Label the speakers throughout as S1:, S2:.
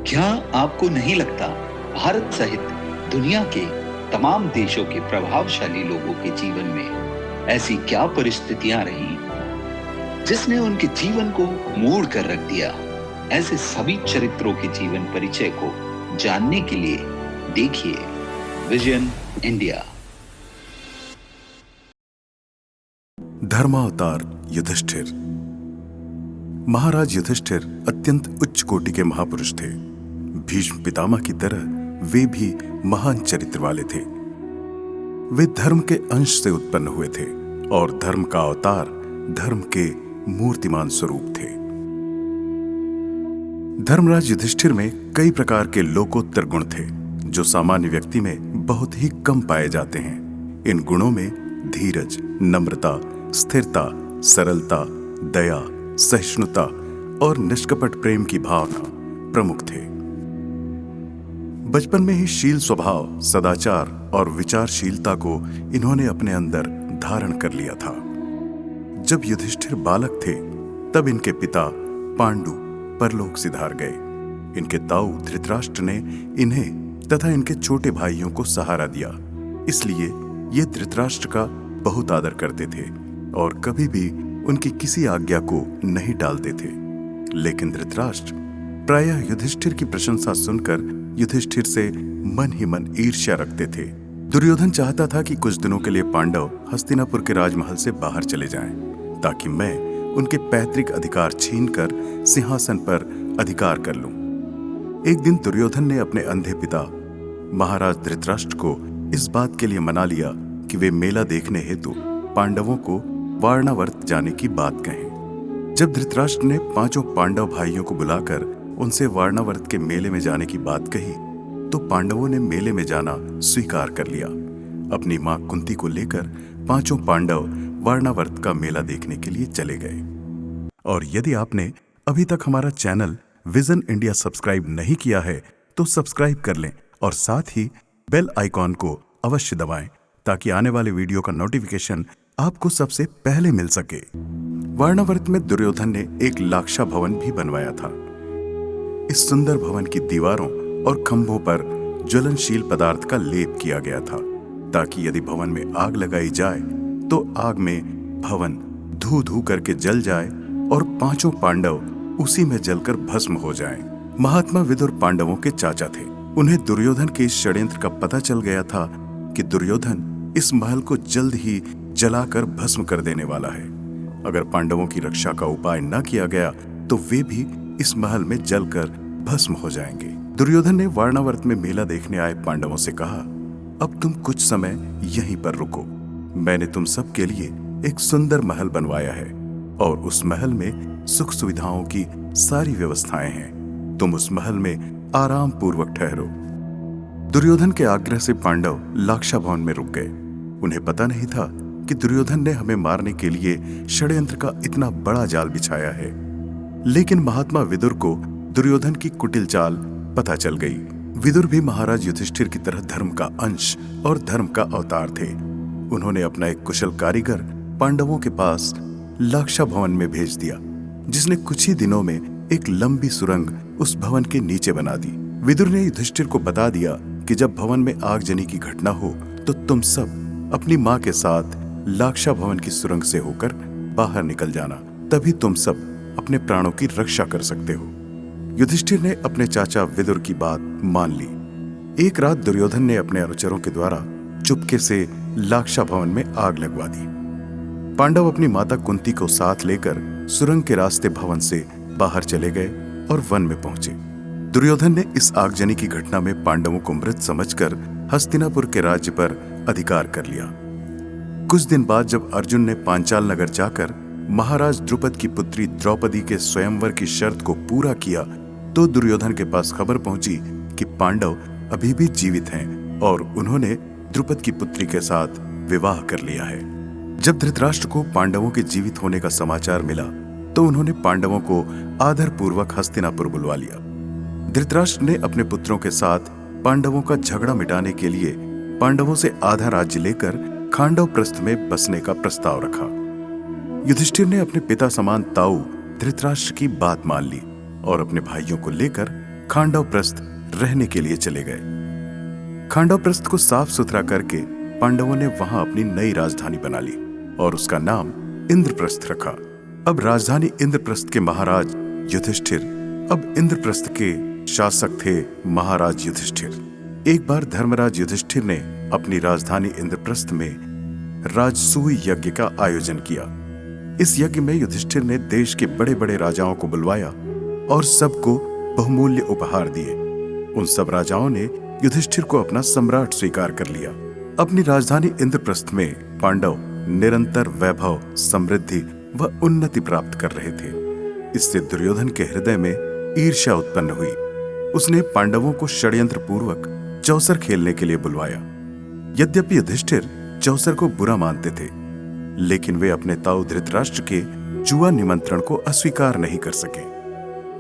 S1: क्या आपको नहीं लगता भारत सहित दुनिया के तमाम देशों के प्रभावशाली लोगों के जीवन में ऐसी क्या परिस्थितियां रही जिसने उनके जीवन को मोड़ कर रख दिया? ऐसे सभी चरित्रों के जीवन परिचय को जानने के लिए देखिए विजन इंडिया।
S2: धर्मावतार युधिष्ठिर। महाराज युधिष्ठिर अत्यंत उच्च कोटि के महापुरुष थे। भीष्म पितामह की तरह वे भी महान चरित्र वाले थे। वे धर्म के अंश से उत्पन्न हुए थे और धर्म का अवतार, धर्म के मूर्तिमान स्वरूप थे। धर्मराज युधिष्ठिर में कई प्रकार के लोकोत्तर गुण थे जो सामान्य व्यक्ति में बहुत ही कम पाए जाते हैं। इन गुणों में धीरज, नम्रता, स्थिरता, सरलता, दया, सहिष्णुता और निष्कपट प्रेम की भावना प्रमुख थे। बचपन में ही शील स्वभाव, सदाचार और विचारशीलता को इन्होंने अपने अंदर धारण कर लिया था। जब युधिष्ठिर बालक थे तब इनके पिता पांडु परलोक सिधार गए। इनके ताऊ धृतराष्ट्र ने इन्हें तथा इनके छोटे भाइयों को सहारा दिया, इसलिए ये धृतराष्ट्र का बहुत आदर करते थे और कभी भी उनकी किसी आज्ञा को नहीं टालते थे। लेकिन धृतराष्ट्र प्रायः युधिष्ठिर की प्रशंसा सुनकर युधिष्ठिर से मन ही मन ईर्ष्या रखते थे। दुर्योधन चाहता था कि कुछ दिनों के लिए पांडव हस्तिनापुर के राजमहल से बाहर चले जाएं, ताकि मैं उनके पैतृक अधिकार छीनकर सिंहासन पर अधिकार कर लूं। एक दिन दुर्योधन ने अपने अंधे पिता महाराज धृतराष्ट्र को इस बात के लिए मना लिया कि वे मेला देखने हेतु पांडवों को वारणावर्त जाने की बात कहें। जब धृतराष्ट्र ने 5 पांडव भाइयों को बुलाकर उनसे वारणावर्त के मेले में जाने की बात कही तो पांडवों ने मेले में जाना स्वीकार कर लिया। अपनी मां कुंती को लेकर 5 पांडव वारणावर्त का मेला देखने के लिए चले गए। और यदि आपने अभी तक हमारा चैनल विजन इंडिया सब्सक्राइब नहीं किया है तो सब्सक्राइब कर लें और साथ ही बेल आइकॉन को अवश्य दबाएं ताकि आने वाले वीडियो का नोटिफिकेशन आपको सबसे पहले मिल सके। वारणावर्त में दुर्योधन ने एक लाक्षा भवन भी बनवाया था। इस सुंदर भवन की दीवारों और खंभों पर ज्वलनशील पदार्थ का लेप किया गया था ताकि यदि भवन में आग लगाई जाए तो आग में भवन धू धू करके जल जाए और 5 पांडव उसी में जलकर भस्म हो जाएं। महात्मा विदुर पांडवों के चाचा थे। उन्हें दुर्योधन के इस षड्यंत्र का पता चल गया था कि दुर्योधन इस महल को जल्द ही जलाकर भस्म कर देने वाला है। अगर पांडवों की रक्षा का उपाय न किया गया तो वे भी इस महल में जलकर भस्म हो जाएंगे। दुर्योधन ने वारणावर्त में मेला देखने आए पांडवों से कहा, अब तुम कुछ समय यहीं पर रुको। मैंने तुम सब के लिए एक सुंदर महल बनवाया है और उस महल में सुख सुविधाओं की सारी व्यवस्थाएं हैं। तुम उस महल में आराम पूर्वक ठहरो। दुर्योधन के आग्रह से पांडव लाक्षा भवन में रुक गए। उन्हें पता नहीं था कि दुर्योधन ने हमें मारने के लिए षड्यंत्र का इतना बड़ा जाल बिछाया है। लेकिन महात्मा विदुर को दुर्योधन की कुटिल चाल पता चल गई। विदुर भी महाराज युधिष्ठिर की तरह धर्म का अंश और धर्म का अवतार थे। उन्होंने अपना एक कुशल कारीगर पांडवों के पास लाक्षा भवन में भेज दिया, जिसने कुछ ही दिनों में एक लंबी सुरंग उस भवन के नीचे बना दी। विदुर ने युधिष्ठिर को बता दिया कि जब भवन में आगजनी की घटना हो तो तुम सब अपनी मां के साथ लाक्षा भवन की सुरंग से होकर बाहर निकल जाना, तभी तुम सब अपने प्राणों की रक्षा कर सकते हो। युधिष्ठिर ने अपने चाचा विदुर की बात मान ली। एक रात दुर्योधन ने अपने अनुचरों के द्वारा चुपके से लाक्षा भवन में आग लगवा दी। पांडव अपनी माता कुंती को साथ लेकर सुरंग के रास्ते भवन से बाहर चले गए और वन में पहुंचे। दुर्योधन ने इस आगजनी की घटना में पांडवों को मृत समझकर हस्तिनापुर के राज्य पर अधिकार कर लिया। कुछ दिन बाद जब अर्जुन ने पांचाल नगर जाकर महाराज द्रुपद की पुत्री द्रौपदी के स्वयंवर की शर्त को पूरा किया तो दुर्योधन के पास खबर पहुंची कि पांडव अभी भी जीवित हैं और उन्होंने द्रुपद की पुत्री के साथ विवाह कर लिया है। जब धृतराष्ट्र को पांडवों के जीवित होने का समाचार मिला तो उन्होंने पांडवों को आदर पूर्वक हस्तिनापुर बुलवा लिया। धृतराष्ट्र ने अपने पुत्रों के साथ पांडवों का झगड़ा मिटाने के लिए पांडवों से आधा राज्य लेकर खांडव प्रस्थ में बसने का प्रस्ताव रखा। युधिष्ठिर ने अपने पिता समान ताऊ धृतराष्ट्र की बात मान ली और अपने भाइयों को लेकर खांडवप्रस्थ रहने के लिए चले गए। खांडवप्रस्थ को साफ सुथरा करके पांडवों ने वहां अपनी नई राजधानी बना ली और उसका नाम इंद्रप्रस्थ रखा। अब राजधानी इंद्रप्रस्थ के महाराज युधिष्ठिर अब इंद्रप्रस्थ के शासक थे महाराज युधिष्ठिर। एक बार धर्मराज युधिष्ठिर ने अपनी राजधानी इंद्रप्रस्थ में राजसूय यज्ञ का आयोजन किया। इस यज्ञ में युधिष्ठिर ने देश के बड़े बड़े राजाओं को बुलवाया और सबको बहुमूल्य उपहार दिए। उन सब राजाओं ने युधिष्ठिर को अपना सम्राट स्वीकार कर लिया। अपनी राजधानी इंद्रप्रस्थ में पांडव निरंतर वैभव, समृद्धि व उन्नति प्राप्त कर रहे थे। इससे दुर्योधन के हृदय में ईर्ष्या उत्पन्न हुई। उसने पांडवों को षड्यंत्र पूर्वक चौसर खेलने के लिए बुलवाया। यद्यपि युधिष्ठिर चौसर को बुरा मानते थे, लेकिन वे अपने ताऊ धृतराष्ट्र के जुआ निमंत्रण को अस्वीकार नहीं कर सके।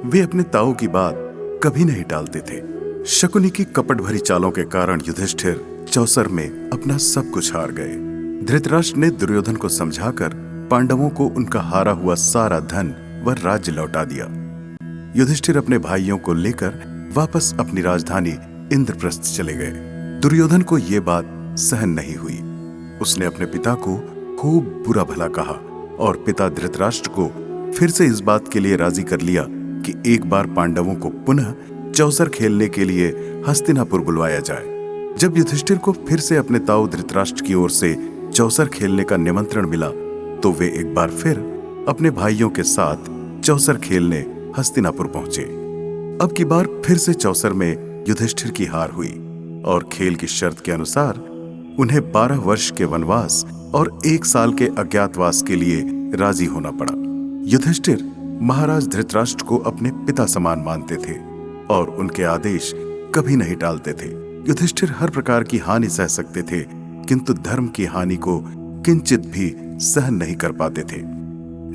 S2: वे अपने ताऊ की बात कभी नहीं टालते थे। शकुनी की कपट भरी चालों के कारण युधिष्ठिर चौसर में अपना सब कुछ हार गए। धृतराष्ट्र ने दुर्योधन को समझाकर पांडवों को उनका हारा हुआ सारा धन व राज्य लौटा दिया। युधिष्ठिर अपने भाइयों को लेकर वापस अपनी राजधानी इंद्रप्रस्थ चले गए। दुर्योधन को यह बात सहन नहीं हुई। उसने अपने पिता को खूब बुरा भला कहा और पिता धृतराष्ट्र को फिर से इस बात के लिए राजी कर लिया कि एक बार पांडवों को पुनः चौसर खेलने के लिए हस्तिनापुर बुलवाया जाए। जब युधिष्ठिर को फिर से अपने ताऊ धृतराष्ट्र की ओर से चौसर खेलने का निमंत्रण मिला तो वे एक बार फिर अपने भाइयों के साथ चौसर खेलने हस्तिनापुर पहुंचे। अब की बार फिर से चौसर में युधिष्ठिर की हार हुई और खेल की शर्त के अनुसार उन्हें 12 वर्ष के वनवास और 1 साल के अज्ञातवास के लिए राजी होना पड़ा। युधिष्ठिर महाराज धृतराष्ट्र को अपने पिता समान मानते थे और उनके आदेश कभी नहीं टालते थे। युधिष्ठिर हर प्रकार की हानि सह सकते थे, किंतु धर्म की हानि को किंचित भी सहन नहीं कर पाते थे।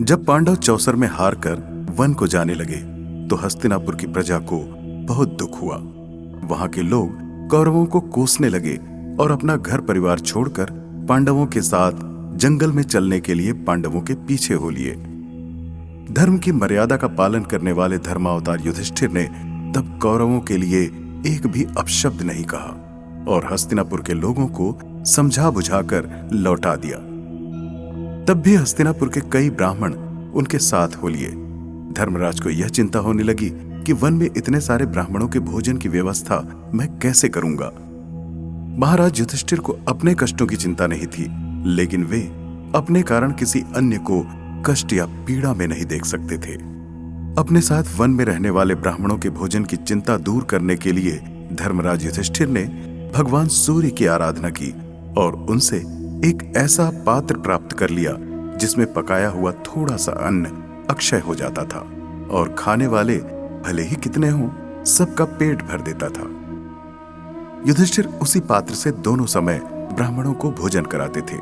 S2: जब पांडव चौसर में हार कर वन को जाने लगे तो हस्तिनापुर की प्रजा को बहुत दुख हुआ। वहां के लोग कौरवों को कोसने लगे और अपना घर परिवार छोड़कर पांडवों के साथ जंगल में चलने के लिए पांडवों के पीछे हो लिए। धर्म की मर्यादा का पालन करने वाले धर्मावतार युधिष्ठिर ने तब कौरवों के लिए एक भी अपशब्द नहीं कहा और हस्तिनापुर के लोगों को समझा बुझाकर लौटा दिया। तब भी हस्तिनापुर के कई ब्राह्मण उनके साथ हो लिए। धर्मराज को यह चिंता होने लगी कि वन में इतने सारे ब्राह्मणों के भोजन की व्यवस्था मैं कैसे करूंगा। महाराज युधिष्ठिर को अपने कष्टों की चिंता नहीं थी, लेकिन वे अपने कारण किसी अन्य को कष्ट या पीड़ा में नहीं देख सकते थे। अपने साथ वन में रहने वाले ब्राह्मणों के भोजन की चिंता दूर करने के लिए धर्मराज युधिष्ठिर ने भगवान सूर्य की आराधना की और उनसे एक ऐसा पात्र प्राप्त कर लिया जिसमें पकाया हुआ थोड़ा सा अन्न अक्षय हो जाता था और खाने वाले भले ही कितने हों सबका पेट भर देता था। युधिष्ठिर उसी पात्र से दोनों समय ब्राह्मणों को भोजन कराते थे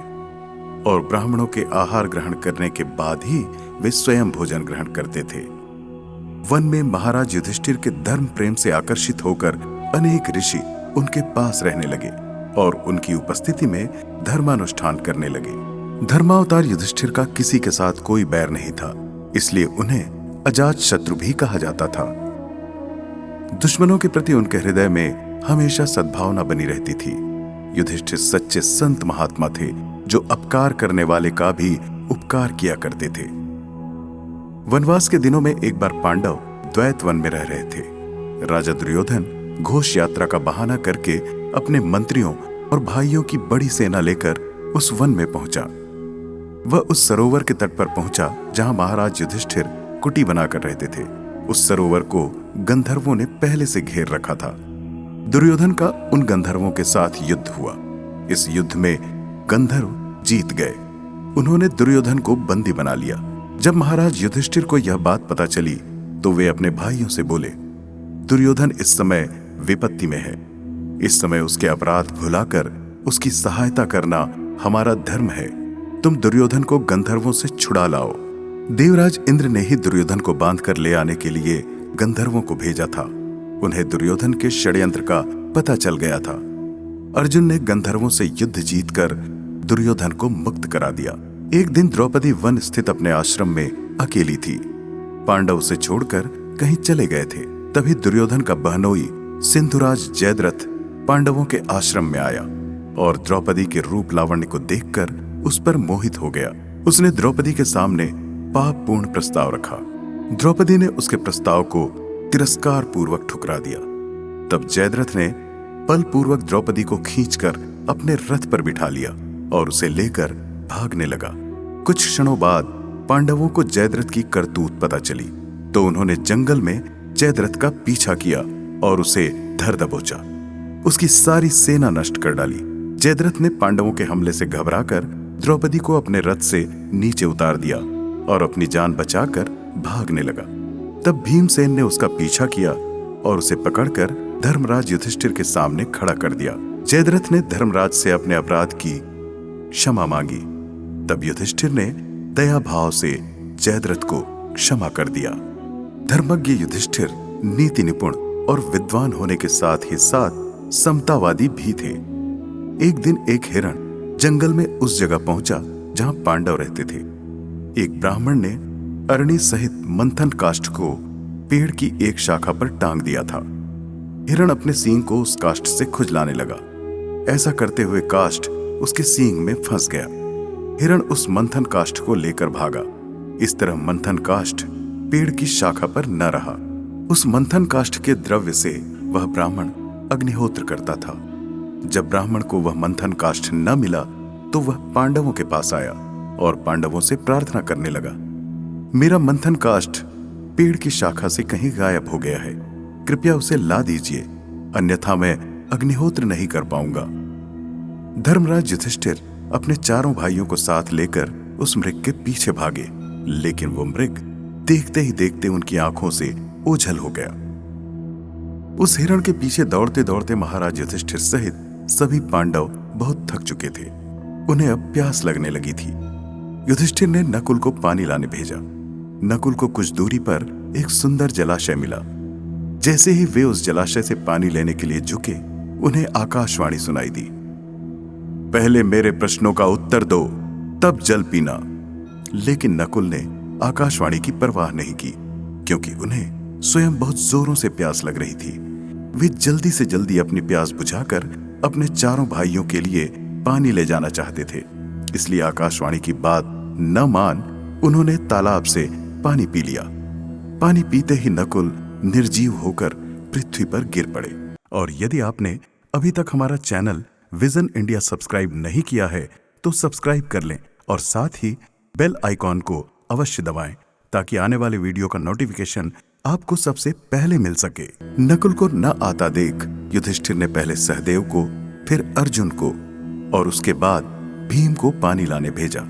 S2: और ब्राह्मणों के आहार ग्रहण करने के बाद ही वे स्वयं भोजन ग्रहण करते थे। वन में महाराज युधिष्ठिर के धर्म प्रेम से आकर्षित होकर अनेक ऋषि उनके पास रहने लगे और उनकी उपस्थिति में धर्मानुष्ठान करने लगे। धर्मावतार युधिष्ठिर का किसी के साथ कोई बैर नहीं था, इसलिए उन्हें अजात शत्रु भी कहा जाता था। दुश्मनों के प्रति उनके हृदय में हमेशा सद्भावना बनी रहती थी। युधिष्ठिर सच्चे संत महात्मा थे जो अपकार करने वाले का भी उपकार किया करते थे। वनवास के दिनों में एक बार पांडव द्वैत वन में रह रहे थे। राजा दुर्योधन घोष यात्रा का बहाना करके अपने मंत्रियों और भाइयों की बड़ी सेना लेकर उस वन में पहुंचा। वह उस सरोवर के तट पर पहुंचा जहां महाराज युधिष्ठिर कुटी बनाकर रहते थे। उस सरोवर को गंधर्वों ने पहले से घेर रखा था। दुर्योधन का उन गंधर्वों के साथ युद्ध हुआ। इस युद्ध में गंधर्व जीत गए। उन्होंने दुर्योधन को बंदी बना लिया। जब महाराज युधिष्ठिर को यह बात पता चली तो वे अपने भाइयों से बोले, दुर्योधन इस समय विपत्ति में है। इस समय उसके अपराध भुलाकर उसकी सहायता करना हमारा धर्म है। तुम दुर्योधन को गंधर्वों से छुड़ा लाओ। देवराज इंद्र ने ही दुर्योधन को बांधकर ले आने के लिए गंधर्वों को भेजा था। उन्हें दुर्योधन के षड्यंत्र का पता चल गया था। अर्जुन ने गंधर्वों से युद्ध जीतकर दुर्योधन को मुक्त करा दिया। एक दिन द्रौपदी वन स्थित अपने आश्रम में अकेली थी। पांडव उसे छोड़कर कहीं चले गए थे। तभी दुर्योधन का बहनोई सिंधुराज जयद्रथ पांडवों के आश्रम में आया और द्रौपदी के रूप लावण्य को देखकर उस पर मोहित हो गया। उसने द्रौपदी के सामने पापपूर्ण प्रस्ताव रखा। द्रौपदी ने उसके प्रस्ताव को तिरस्कार पूर्वक ठुकरा दिया। तब जयद्रथ ने बलपूर्वक द्रौपदी को खींचकर अपने रथ पर बिठा लिया और उसे लेकर भागने लगा। कुछ क्षणों बाद पांडवों को जयद्रथ की करतूत पता चली तो उन्होंने जंगल में जयद्रथ का पीछा किया और उसे धर दबोचा। उसकी सारी सेना नष्ट कर डाली। जयद्रथ ने पांडवों के हमले से घबराकर द्रौपदी को अपने रथ से नीचे उतार दिया और अपनी जान बचाकर भागने लगा। तब भीमसेन ने उसका पीछा किया और उसे पकड़कर धर्मराज युधिष्ठिर के सामने खड़ा कर दिया। जयद्रथ ने धर्मराज से अपने अपराध की क्षमा मांगी। तब युधिष्ठिर ने दया भाव से जयद्रथ को क्षमा कर दिया। धर्मज्ञ युधिष्ठिर नीति निपुण और विद्वान होने के साथ ही साथ समतावादी भी थे। एक दिन एक हिरण जंगल में उस जगह पहुंचा जहां पांडव रहते थे। एक ब्राह्मण ने अरणी सहित मंथन काष्ठ को पेड़ की एक शाखा पर टांग दिया था। हिरण अपने सींग को उस काष्ठ से खुजलाने लगा। ऐसा करते हुए काष्ठ उसके सींग में फंस गया। हिरण उस मंथन काष्ठ को लेकर भागा। इस तरह मंथन काष्ठ पेड़ की शाखा पर न रहा। उस मंथन काष्ठ के द्रव्य से वह ब्राह्मण अग्निहोत्र करता था। जब ब्राह्मण को वह मंथन काष्ठ न मिला तो वह पांडवों के पास आया और पांडवों से प्रार्थना करने लगा, मेरा मंथन काष्ठ पेड़ की शाखा से कहीं गायब हो गया है, कृपया उसे ला दीजिए, अन्यथा मैं अग्निहोत्र नहीं कर पाऊंगा। धर्मराज युधिष्ठिर अपने चारों भाइयों को साथ लेकर उस मृग के पीछे भागे, लेकिन वो मृग देखते ही देखते उनकी आंखों से ओझल हो गया। उस हिरण के पीछे दौड़ते दौड़ते महाराज युधिष्ठिर सहित सभी पांडव बहुत थक चुके थे। उन्हें अब प्यास लगने लगी थी। युधिष्ठिर ने नकुल को पानी लाने भेजा। नकुल को कुछ दूरी पर एक सुंदर जलाशय मिला। जैसे ही वे उस जलाशय से पानी लेने के लिए झुके, उन्हें आकाशवाणी सुनाई दी, पहले मेरे प्रश्नों का उत्तर दो, तब जल पीना। लेकिन नकुल ने आकाशवाणी की परवाह नहीं की, क्योंकि उन्हें स्वयं बहुत जोरों से प्यास लग रही थी। वे जल्दी से जल्दी अपनी प्यास बुझाकर अपने चारों भाइयों के लिए पानी ले जाना चाहते थे। इसलिए आकाशवाणी की बात न मान उन्होंने तालाब से पानी पी लिया। पानी पीते ही नकुल निर्जीव होकर पृथ्वी पर गिर पड़े। और यदि आपने अभी तक हमारा चैनल विजन इंडिया सब्सक्राइब नहीं किया है तो सब्सक्राइब कर लें और साथ ही बेल आइकॉन को अवश्य दबाएं, ताकि आने वाले वीडियो का नोटिफिकेशन आपको सबसे पहले मिल सके। नकुल को न आता देख युधिष्ठिर ने पहले सहदेव को, फिर अर्जुन को और उसके बाद भीम को पानी लाने भेजा,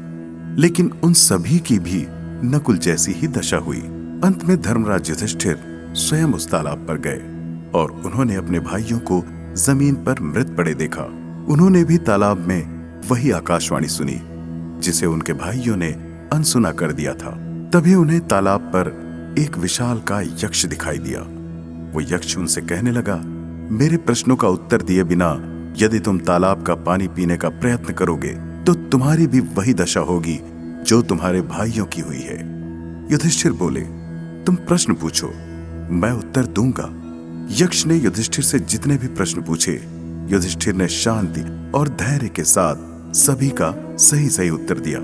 S2: लेकिन उन सभी की भी नकुल जैसी ही दशा हुई। अंत में धर्मराज युधिष्ठिर स्वयं उस तालाब पर गए और उन्होंने अपने भाइयों को जमीन पर मृत पड़े देखा। उन्होंने भी तालाब में वही आकाशवाणी सुनी जिसे उनके भाइयों ने अनसुना कर दिया था। तभी उन्हें तालाब पर एक विशालकाय यक्ष दिखाई दिया। वो यक्ष उनसे कहने लगा, मेरे प्रश्नों का उत्तर दिए बिना यदि तुम तालाब का पानी पीने का प्रयत्न करोगे तो तुम्हारी भी वही दशा होगी जो तुम्हारे भाइयों की हुई है। युधिष्ठिर बोले, तुम प्रश्न पूछो, मैं उत्तर दूंगा। यक्ष ने युधिष्ठिर से जितने भी प्रश्न पूछे, युधिष्ठिर ने शांति और धैर्य के साथ सभी का सही सही उत्तर दिया।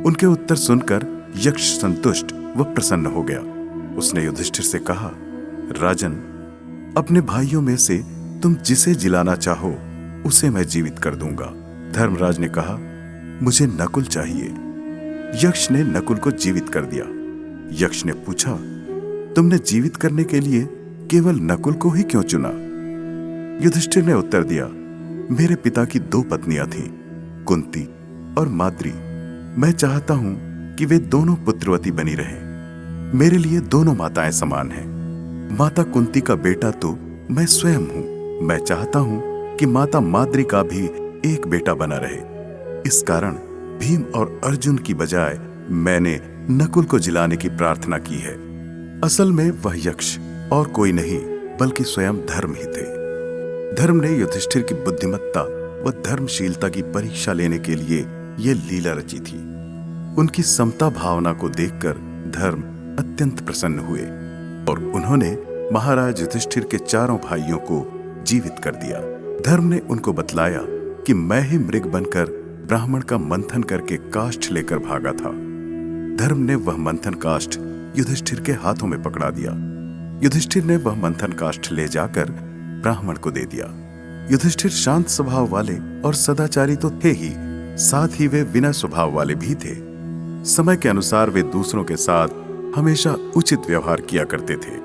S2: उनके उत्तर सुनकर यक्ष संतुष्ट व प्रसन्न हो गया। उसने युधिष्ठिर से कहा, राजन, अपने भाइयों में से तुम जिसे जिलाना चाहो उसे मैं जीवित कर दूंगा। धर्मराज ने कहा, मुझे नकुल चाहिए। यक्ष ने नकुल को जीवित कर दिया। यक्ष ने पूछा, तुमने जीवित करने के लिए केवल नकुल को ही क्यों चुना? युधिष्ठिर ने उत्तर दिया, मेरे पिता की 2 पत्नियां थीं, कुंती और माद्री। मैं चाहता हूं कि वे दोनों पुत्रवती बनी रहें। मेरे लिए दोनों माताएं समान हैं। माता कुंती का बेटा तो मैं स्वयं हूं। मैं चाहता हूं कि माता माद्री का भी एक बेटा बना रहे। इस कारण भीम और अर्जुन की बजाय मैंने नकुल को जिलाने की प्रार्थना की है। असल में वह यक्ष और कोई नहीं बल्कि स्वयं धर्म ही थे। धर्म ने युधिष्ठिर की बुद्धिमत्ता व धर्मशीलता की परीक्षा लेने के लिए यह लीला रची थी। उनकी समता भावना को देखकर धर्म अत्यंत प्रसन्न हुए और उन्होंने महाराज युधिष्ठिर के चारों भाइयों को जीवित कर दिया। धर्म ने उनको बतलाया कि मैं ही मृग बनकर ब्राह्मण का मंथन करके काष्ठ लेकर भागा था। धर्म ने वह मंथन काष्ठ युधिष्ठिर के हाथों में पकड़ा दिया। युधिष्ठिर ने वह मंथन काष्ठ ले जाकर ब्राह्मण को दे दिया। युधिष्ठिर शांत स्वभाव वाले और सदाचारी तो थे ही, साथ ही वे विनय स्वभाव वाले भी थे। समय के अनुसार वे दूसरों के साथ हमेशा उचित व्यवहार किया करते थे।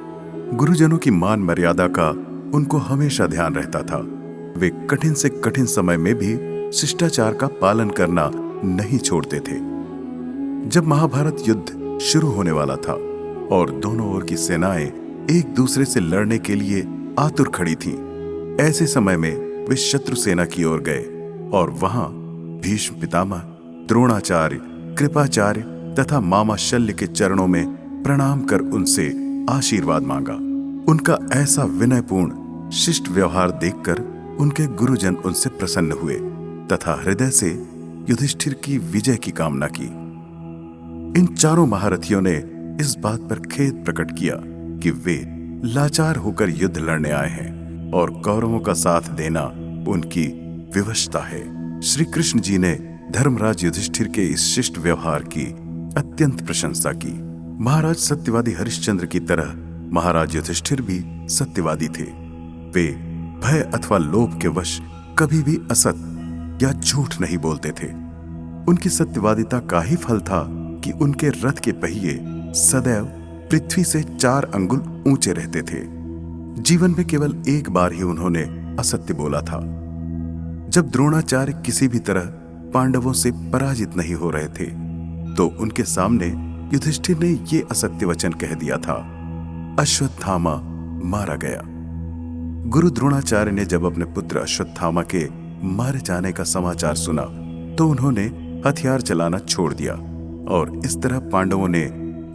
S2: गुरुजनों की मान मर्यादा का उनको हमेशा ध्यान रहता था। वे कठिन से कठिन समय में भी शिष्टाचार का पालन करना नहीं छोड़ते थे। जब महाभारत युद्ध शुरू होने वाला था और दोनों ओर की सेनाएं एक दूसरे से लड़ने के लिए आतुर खड़ी थीं, ऐसे समय में वे शत्रु सेना की ओर गए और वहां भीष्म पितामह, द्रोणाचार्य, कृपाचार्य तथा मामा शल्य के चरणों में प्रणाम कर उनसे आशीर्वाद मांगा। उनका ऐसा विनयपूर्ण शिष्ट व्यवहार देखकर उनके गुरुजन उनसे प्रसन्न हुए तथा हृदय से युधिष्ठिर की विजय की कामना की। इन चारों महारथियों ने इस बात पर खेद प्रकट किया कि वे लाचार होकर युद्ध लड़ने आए हैं और कौरवों का साथ देना उनकी विवशता है। श्री कृष्ण जी ने धर्मराज युधिष्ठिर के इस शिष्ट व्यवहार की अत्यंत प्रशंसा की। महाराज सत्यवादी हरिश्चंद्र की तरह महाराज युधिष्ठिर भी सत्यवादी थे। वे भय अथवा लोभ के वश कभी भी असत्य या झूठ नहीं बोलते थे। उनकी सत्यवादिता का ही फल था कि उनके रथ के पहिए सदैव पृथ्वी से 4 अंगुल ऊंचे रहते थे। जीवन में केवल एक बार ही उन्होंने असत्य बोला था। जब द्रोणाचार्य किसी भी तरह पांडवों से पराजित नहीं हो रहे थे तो उनके सामने युधिष्ठिर ने ये असत्य वचन कह दिया था, अश्वत्थामा मारा गया। गुरु द्रोणाचार्य ने जब अपने पुत्र अश्वत्थामा के मारे जाने का समाचार सुना तो उन्होंने हथियार चलाना छोड़ दिया और इस तरह पांडवों ने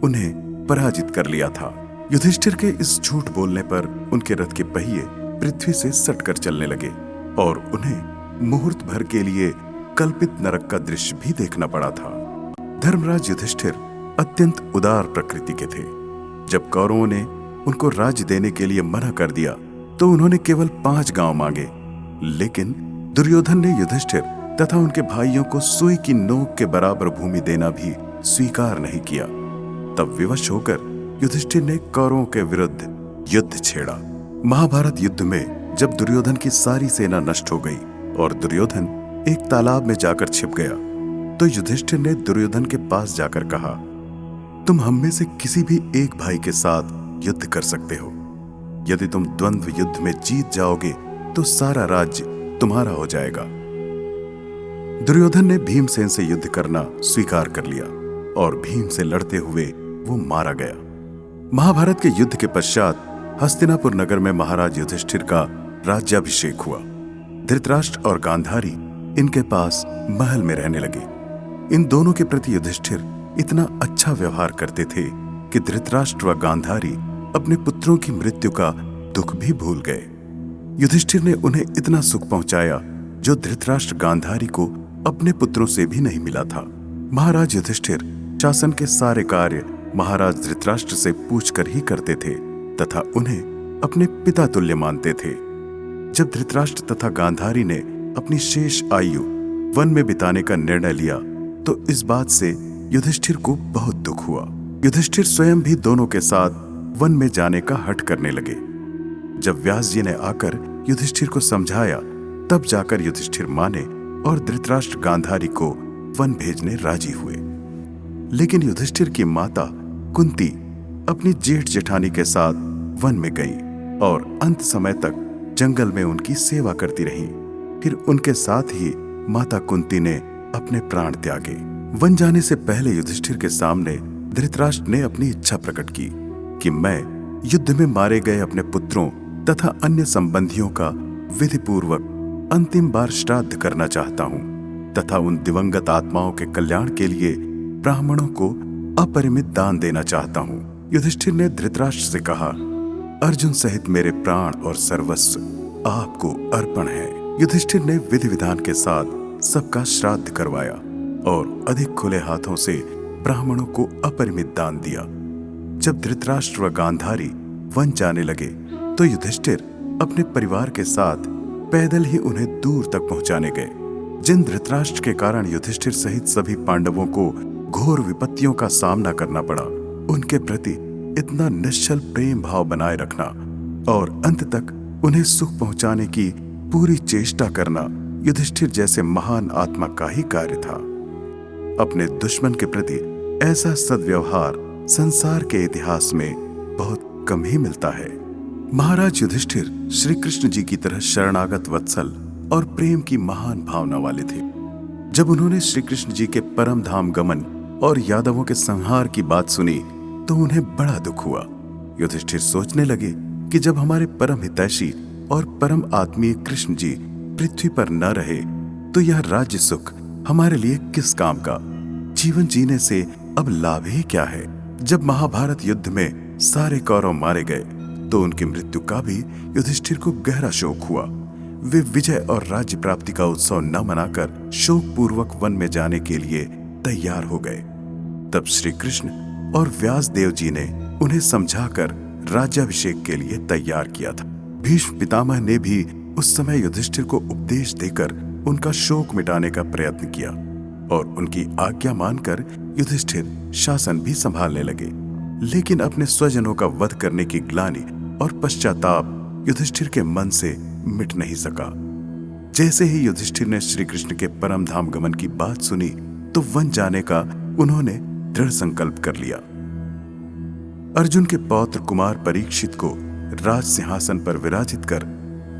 S2: उन्हें पराजित कर लिया था। युधिष्ठिर के इस झूठ बोलने पर उनके रथ के पहिए पृथ्वी से सटकर चलने लगे और उन्हें मुहूर्त भर के लिए कल्पित नरक का दृश्य भी देखना पड़ा था। धर्मराज युधिष्ठिर अत्यंत उदार प्रकृति के थे। जब कौरवों ने उनको राज्य देने के लिए मना कर दिया तो उन्होंने केवल 5 गांव मांगे, लेकिन दुर्योधन ने युधिष्ठिर तथा उनके भाइयों को सुई की नोक के बराबर भूमि देना भी स्वीकार नहीं किया। तब विवश होकर युधिष्ठिर ने कौरवों के विरुद्ध युद्ध छेड़ा। महाभारत युद्ध में जब दुर्योधन की सारी सेना नष्ट हो गई और दुर्योधन एक तालाब में जाकर छिप गया तो युधिष्ठिर ने दुर्योधन के पास जाकर कहा, तुम हम में से किसी भी एक भाई के साथ युद्ध कर सकते हो। यदि तुम द्वंद्व युद्ध में जीत जाओगे तो सारा राज्य तुम्हारा हो जाएगा। दुर्योधन ने भीमसेन से युद्ध करना स्वीकार कर लिया और भीम से लड़ते हुए वो मारा गया। महाभारत के युद्ध के पश्चात हस्तिनापुर नगर में महाराज युधिष्ठिर का राज्याभिषेक हुआ। धृतराष्ट्र और गांधारी इनके पास महल में रहने लगे। इन दोनों के प्रति युधिष्ठिर इतना अच्छा व्यवहार करते थे कि धृतराष्ट्र व गांधारी अपने पुत्रों की मृत्यु का दुख भी भूल गए। युधिष्ठिर ने उन्हें इतना सुख पहुंचाया जो धृतराष्ट्र गांधारी को अपने पुत्रों से भी नहीं मिला था। महाराज युधिष्ठिर शासन के सारे कार्य महाराज धृतराष्ट्र से पूछकर ही करते थे तथा उन्हें अपने पिता तुल्य मानते थे। जब धृतराष्ट्र तथा गांधारी ने अपनी शेष आयु वन में बिताने का निर्णय लिया तो इस बात से युधिष्ठिर को बहुत दुख हुआ। युधिष्ठिर स्वयं भी दोनों के साथ वन में जाने का हठ करने लगे। जब व्यास जी ने आकर युधिष्ठिर को समझाया तब जाकर युधिष्ठिर माने और धृतराष्ट्र गांधारी को वन भेजने राजी हुए। लेकिन युधिष्ठिर की माता कुंती अपनी जेठ जेठानी के साथ वन में गई और अंत समय तक जंगल में उनकी सेवा करती रही। फिर उनके साथ ही माता कुंती ने अपने प्राण त्यागे। वन जाने से पहले युधिष्ठिर के सामने धृतराष्ट्र ने अपनी इच्छा प्रकट की कि मैं युद्ध में मारे गए अपने पुत्रों तथा अन्य संबंधियों का विधि पूर्वक अंतिम बार श्राद्ध करना चाहता हूं तथा उन दिवंगत आत्माओं के कल्याण के लिए ब्राह्मणों को अपरिमित दान देना चाहता हूं। युधिष्ठिर ने धृतराष्ट्र से कहा, अर्जुन सहित मेरे प्राण और सर्वस्व आपको अर्पण है। युधिष्ठिर ने विधि विधान के साथ सबका श्राद्ध करवाया और अधिक खुले हाथों से ब्राह्मणों को अपरिमित दान दिया। जब धृतराष्ट्र व गांधारी वन जाने लगे तो युधिष्ठिर अपने परिवार के साथ पैदल ही उन्हें दूर तक पहुंचाने गए। जिन धृतराष्ट्र के कारण युधिष्ठिर सहित सभी पांडवों को घोर विपत्तियों का सामना करना पड़ा, उनके प्रति इतना निश्चल प्रेम भाव बनाए रखना और अंत तक उन्हें सुख पहुंचाने की पूरी चेष्टा करना युधिष्ठिर जैसे महान आत्मा का ही कार्य था। अपने दुश्मन के प्रति ऐसा सद्व्यवहार संसार के इतिहास में बहुत कम ही मिलता है। महाराज युधिष्ठिर श्री कृष्ण जी की तरह शरणागत वत्सल और प्रेम की महान भावना वाले थे। जब उन्होंने श्री कृष्ण जी के परम धाम गमन और यादवों के संहार की बात सुनी तो उन्हें बड़ा दुख हुआ। युधिष्ठिर सोचने लगे कि जब हमारे परम हितैषी और परम आत्मीय कृष्ण जी पृथ्वी पर न रहे तो यह राज्य सुख हमारे लिए किस काम का? जीवन जीने से अब लाभ ही क्या है? जब महाभारत युद्ध में सारे कौरव मारे गए तो उनकी मृत्यु का भी युधिष्ठिर को गहरा शोक हुआ। वे विजय और राज्य प्राप्ति का उत्सव न मनाकर शोक पूर्वक वन में जाने के लिए तैयार हो गए। तब श्री कृष्ण और व्यास देव जी ने उन्हें समझाकर राज्याभिषेक के लिए तैयार किया था। भीष्म पितामह ने भी उस समय युधिष्ठिर को उपदेश देकर उनका शोक मिटाने का प्रयत्न किया और उनकी आज्ञा मानकर युधिष्ठिर शासन भी संभालने लगे। लेकिन अपने स्वजनों का वध करने की ग्लानि और पश्चाताप युधिष्ठिर के मन से मिट नहीं सका। जैसे ही युधिष्ठिर ने श्री कृष्ण के परम धाम गमन की बात सुनी तो वन जाने का उन्होंने दृढ़ संकल्प कर लिया। अर्जुन के पौत्र कुमार परीक्षित को राज सिंहासन पर विराजित कर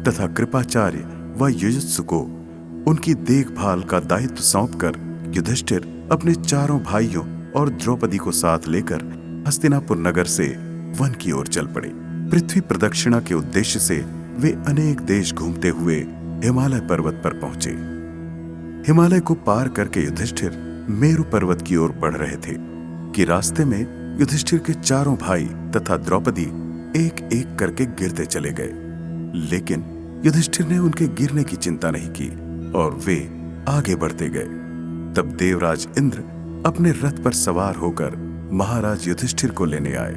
S2: तथा कृपाचार्य व युयुत्सु को उनकी देखभाल का दायित्व सौंपकर युधिष्ठिर अपने चारों भाइयों और द्रौपदी को साथ लेकर हस्तिनापुर नगर से वन की ओर चल पड़े। पृथ्वी प्रदक्षिणा के उद्देश्य से वे अनेक देश घूमते हुए हिमालय पर्वत पर पहुंचे। हिमालय को पार करके युधिष्ठिर मेरु पर्वत की ओर बढ़ रहे थे कि रास्ते में युधिष्ठिर के चारों भाई तथा द्रौपदी एक एक करके गिरते चले गए। लेकिन युधिष्ठिर ने उनके गिरने की चिंता नहीं की और वे आगे बढ़ते गए। तब देवराज इंद्र अपने रथ पर सवार होकर महाराज युधिष्ठिर को लेने आए।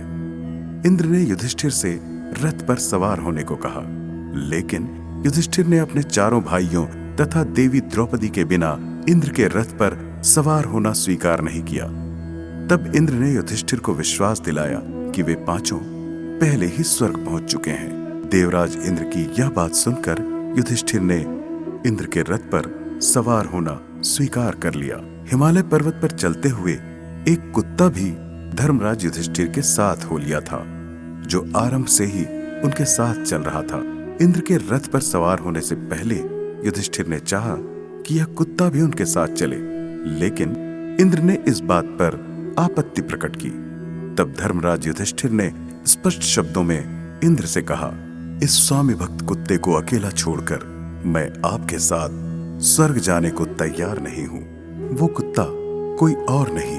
S2: इंद्र ने युधिष्ठिर से रथ पर सवार होने को कहा, लेकिन युधिष्ठिर ने अपने चारों भाइयों तथा देवी द्रौपदी के बिना इंद्र के रथ पर सवार होना स्वीकार नहीं किया। तब इंद्र ने युधिष्ठिर को विश्वास दिलाया कि वे पांचों पहले ही स्वर्ग पहुंच चुके हैं। देवराज इंद्र की यह बात सुनकर युधिष्ठिर ने इंद्र के रथ पर सवार होना स्वीकार कर लिया। हिमालय पर्वत पर चलते हुए एक कुत्ता भी धर्मराज युधिष्ठिर के साथ हो लिया था, जो आरंभ से ही उनके साथ चल रहा था। इंद्र के रथ पर सवार होने से पहले युधिष्ठिर ने चाहा कि यह कुत्ता भी उनके साथ चले, लेकिन इंद्र ने इस बात पर आपत्ति प्रकट की। तब धर्मराज युधिष्ठिर ने स्पष्ट शब्दों में इंद्र से कहा, इस स्वामी भक्त कुत्ते को अकेला छोड़कर मैं आपके साथ स्वर्ग जाने को तैयार नहीं हूं। वो कुत्ता कोई और नहीं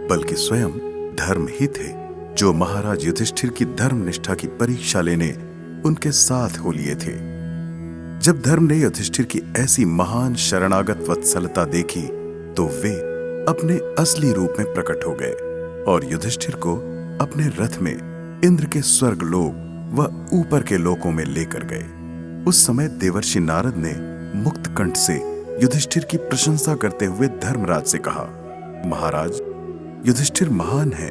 S2: बल्कि स्वयं धर्म ही थे, जो महाराज युधिष्ठिर की धर्म निष्ठा की परीक्षा लेने उनके साथ हो लिए थे। जब धर्म ने युधिष्ठिर की ऐसी महान शरणागत वत्सलता देखी तो वे अपने असली रूप में प्रकट हो गए और युधिष्ठिर को अपने रथ में इंद्र के स्वर्ग लोक व ऊपर के लोकों में लेकर गए। उस समय देवर्षि नारद ने मुक्त कंठ से युधिष्ठिर की प्रशंसा करते हुए धर्मराज से कहा, महाराज, युधिष्ठिर महान है।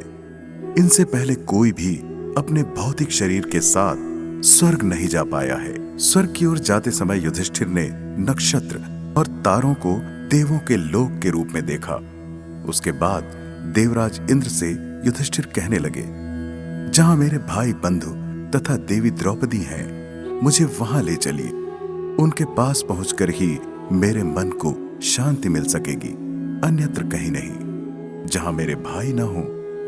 S2: इनसे पहले कोई भी अपने भौतिक शरीर के साथ स्वर्ग नहीं जा पाया है। स्वर्ग की ओर जाते समय युधिष्ठिर ने नक्षत्र और तारों को देवों के लोक के रूप में देखा। उसके बाद देवराज इंद्र से युधिष्ठिर कहने लगे, जहां मेरे भाई बंधु तथा देवी द्रौपदी हैं, मुझे वहां ले चलिए। उनके पास पहुंचकर ही मेरे मन को शांति मिल सकेगी, अन्यत्र कहीं नहीं। जहां मेरे भाई ना हो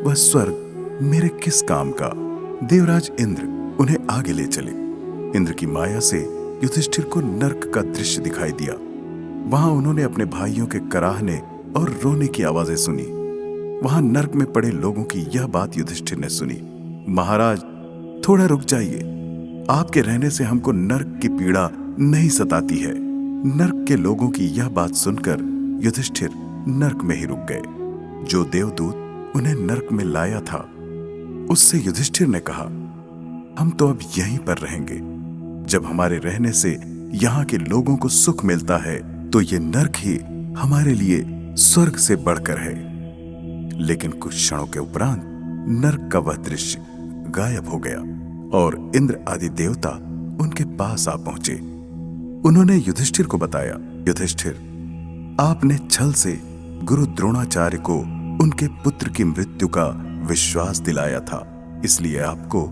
S2: वह स्वर्ग मेरे किस काम का। देवराज इंद्र उन्हें आगे ले चले। इंद्र की माया से युधिष्ठिर को नर्क का दृश्य दिखाई दिया। वहां उन्होंने अपने भाइयों के कराहने और रोने की आवाजें सुनी। वहां नर्क में पड़े लोगों की यह बात युधिष्ठिर ने सुनी। महाराज, थोड़ा रुक जाइए, आपके रहने से हमको नर्क की पीड़ा नहीं सताती है। नर्क के लोगों की यह बात सुनकर युधिष्ठिर नर्क में ही रुक गए। जो देवदूत उन्हें नर्क में लाया था उससे युधिष्ठिर ने कहा, हम तो अब यहीं पर रहेंगे। जब हमारे रहने से यहाँ के लोगों को सुख मिलता है तो ये नर्क ही हमारे लिए स्वर्ग से बढ़कर है। लेकिन कुछ क्षणों के उपरांत नर्क का वह दृश्य गायब हो गया और इंद्र आदि देवता उनके पास आ पहुंचे। उन्होंने युधिष्ठिर को बताया, युधिष्ठिर, आपने छल से गुरु द्रोणाचार्य को उनके पुत्र की मृत्यु का विश्वास दिलाया था, इसलिए आपको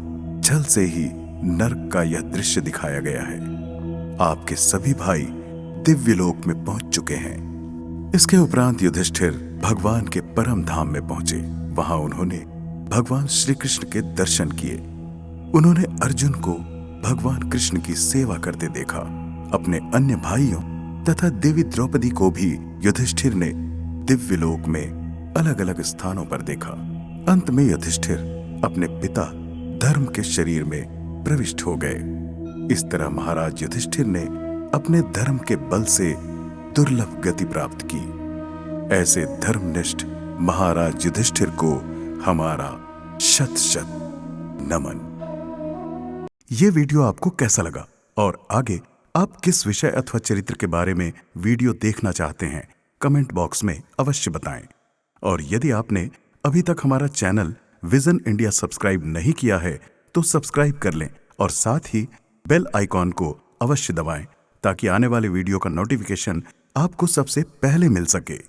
S2: छल से ही नर्क का यह दृश्य दिखाया गया है। आपके सभी भाई दिव्य लोक में पहुंच चुके हैं। इसके उपरांत युधिष्ठिर भगवान के परम धाम में पहुंचे। वहां उन्होंने भगवान श्री कृष्ण के दर्शन किए। उन्होंने अर्जुन को भगवान कृष्ण की सेवा करते देखा। अपने अन्य भाइयों तथा देवी द्रौपदी को भी युधिष्ठिर ने दिव्य लोक में अलग अलग स्थानों पर देखा। अंत में युधिष्ठिर अपने पिता धर्म के शरीर में प्रविष्ट हो गए। इस तरह महाराज युधिष्ठिर ने अपने धर्म के बल से दुर्लभ गति प्राप्त की। ऐसे धर्मनिष्ठ महाराज युधिष्ठिर को हमारा शत शत नमन। ये वीडियो आपको कैसा लगा और आगे आप किस विषय अथवा चरित्र के बारे में वीडियो देखना चाहते हैं, कमेंट बॉक्स में अवश्य बताएं। और यदि आपने अभी तक हमारा चैनल विजन इंडिया सब्सक्राइब नहीं किया है तो सब्सक्राइब कर लें और साथ ही बेल आइकॉन को अवश्य दबाएं ताकि आने वाले वीडियो का नोटिफिकेशन आपको सबसे पहले मिल सके।